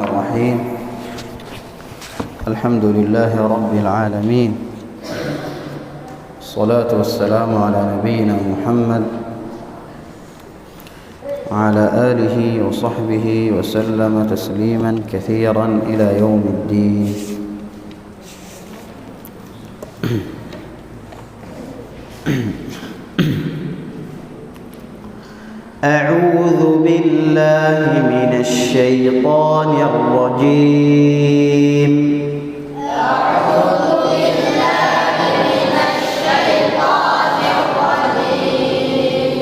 الرحيم. الحمد لله رب العالمين، الصلاة والسلام على نبينا محمد وعلى آله وصحبه وسلم تسليما كثيرا إلى يوم الدين. أعوذ بالله من الشيطان الرجيم. أعوذ بالله من الشيطان الرجيم.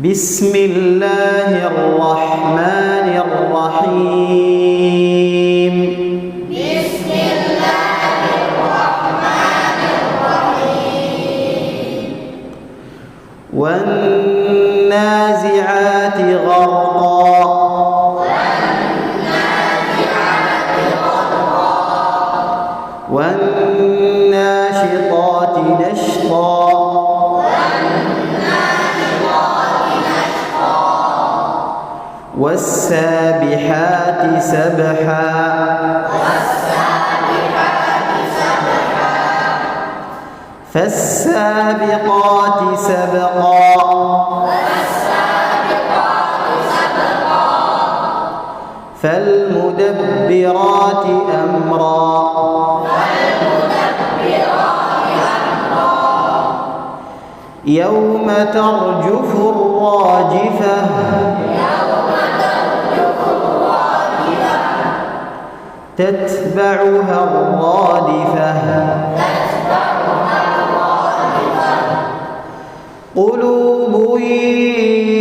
بسم الله الرحمن الرحيم. بسم الله الرحمن الرحيم. والنازعات غرقا والناشطات نشطا والسابحات سبحا فالسابقات سبقا فالمدبرات أمرا يوم ترجف الراجفة تتبعها الرادفة قلوب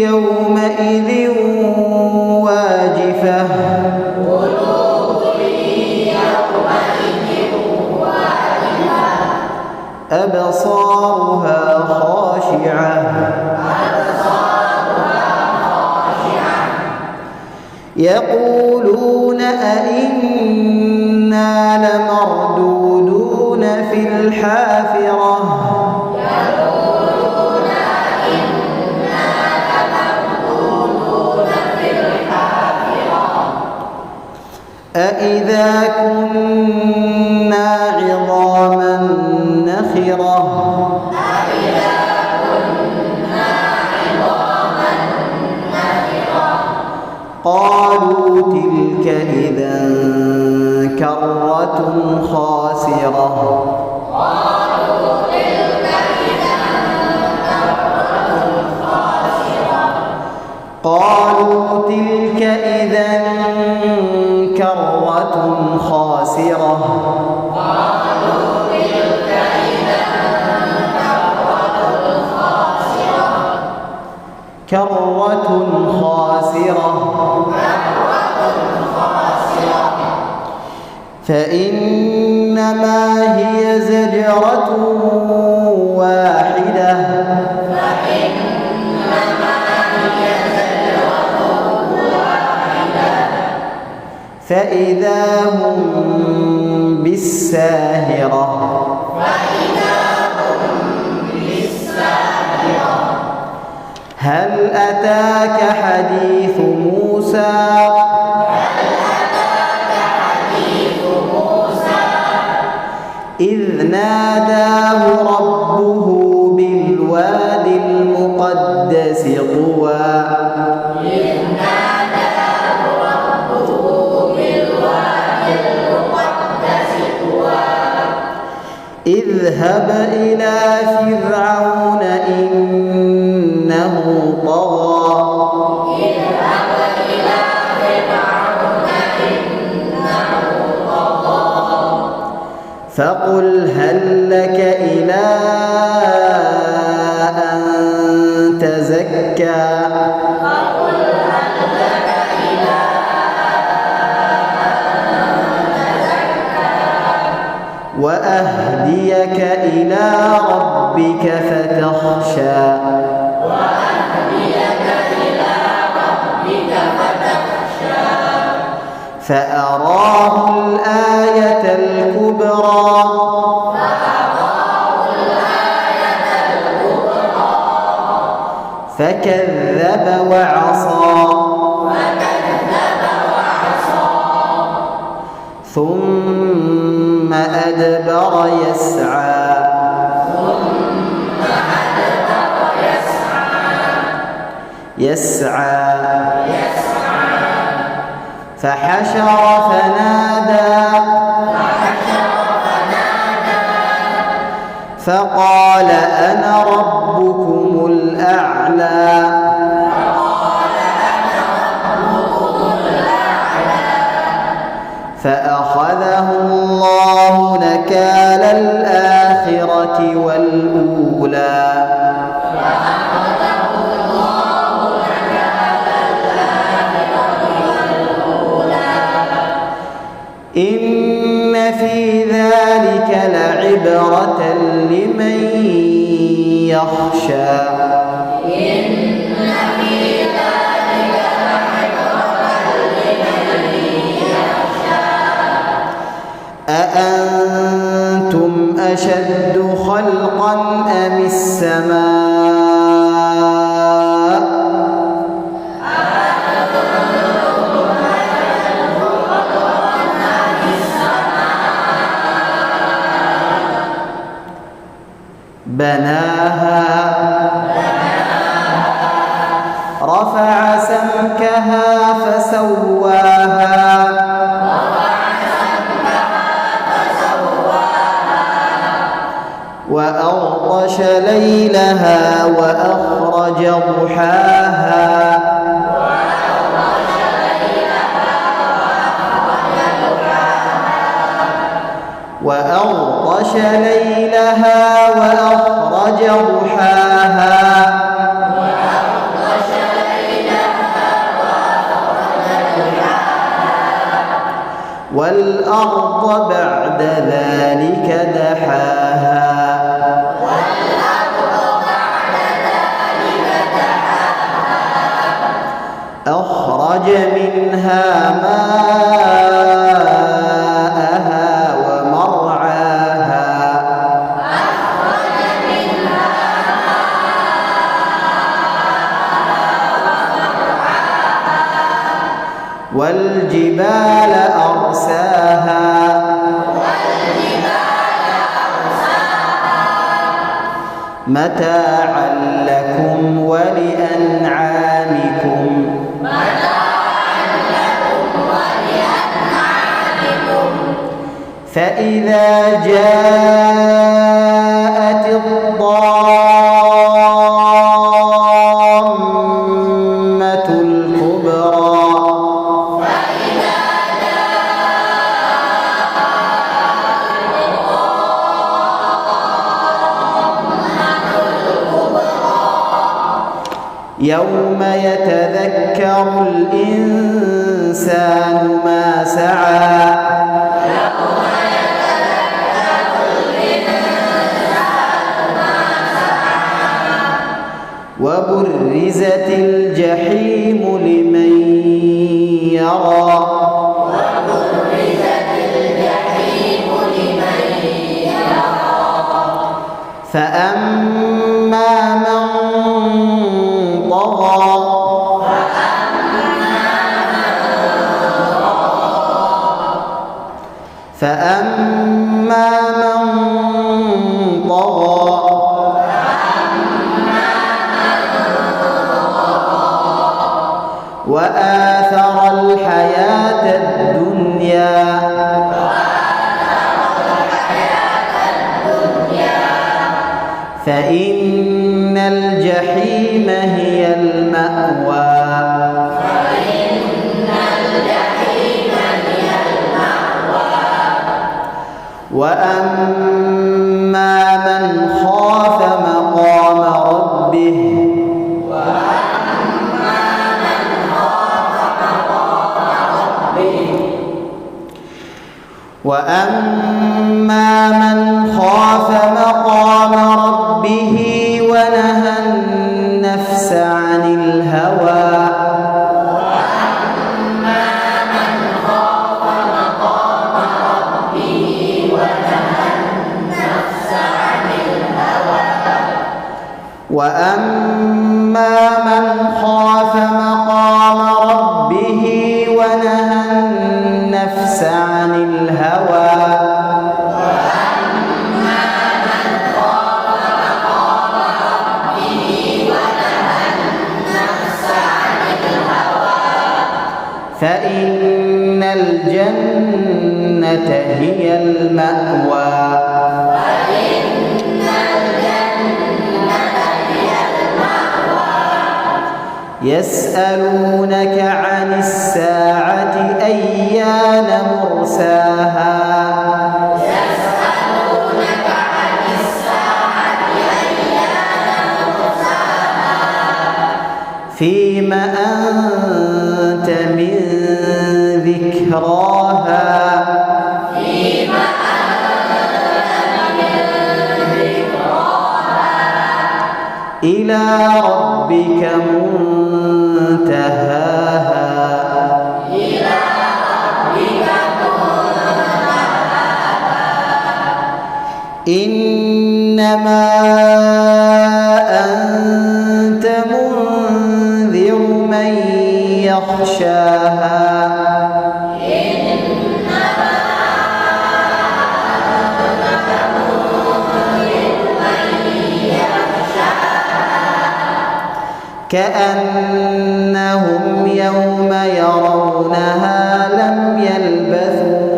يومئذ واجفة أبصارها خاشعة يقولون أئنا لمردودون في الحافرة أإذا كنا عظاما نخرة قالوا تلك إذا كرة خاسرة قالوا تلك إذا كرة خاسرة كرة خاسرة فإنما هي زجرة واحدة فإذا هم بالساهرة هل أتاك حديث موسى إذ ناداه ربه بالواد المقدس طوى اذهب إلى فرعون إنه طغى فقل هل لك إلى أن تزكى وأهديك إلى ربك فتخشى فأراه الآية الكبرى فكذب وعصى ثم أدبر يسعى فحشر فنادى فقال أنا ربكم الأعلى فأخذه الله نكال الآخرة والأولى إن في ذلك لعبرة لمن يخشى أأنتم أشد خلقا أم السماء بناها رفع سمكها فسواها وأغطش ليلها وأخرج ضحاها وأغطش ليلها وأخرج ضحاها والأرض بعد ذلك دحاها أخرج منها ماءها ومرعاها والجبال أرساها متاعا لكم ولأنعامكم فإذا جاءت الطامة الكبرى يوم يتذكر الإنسان ما سعى وبرزت الجحيم لمن يرى فأما من طغى وآثر الحياة الدنيا فإن الجحيم هي المأوى وأما من خاف مقام ربه ونهى النفس عن الهوى وأما من خاف مقام ربه ونهى النفس عن الهوى فإن الجنة هي المأوى يسألونك عن الساعة أيان مرساها فيم أنت من ذكراها إلى ربك منتهاها إنما أنت منذر من يخشاها كأنهم يوم يرونها لم يلبثوا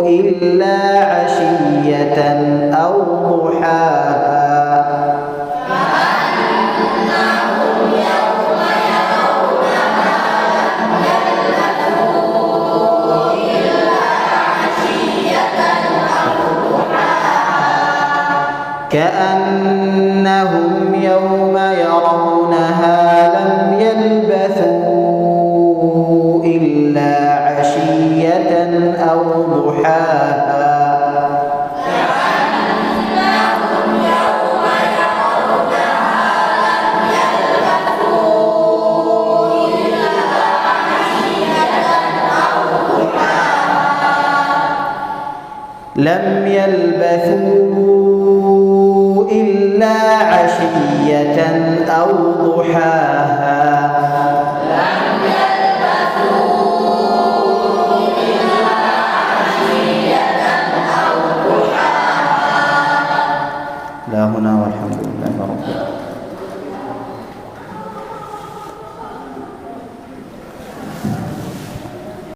إلا عشية أو ضحاها كأنهم يوم يرونها لم يلبثوا إلا عشية أو ضحاها لم يلبثوا إلا عشية أو ضحاها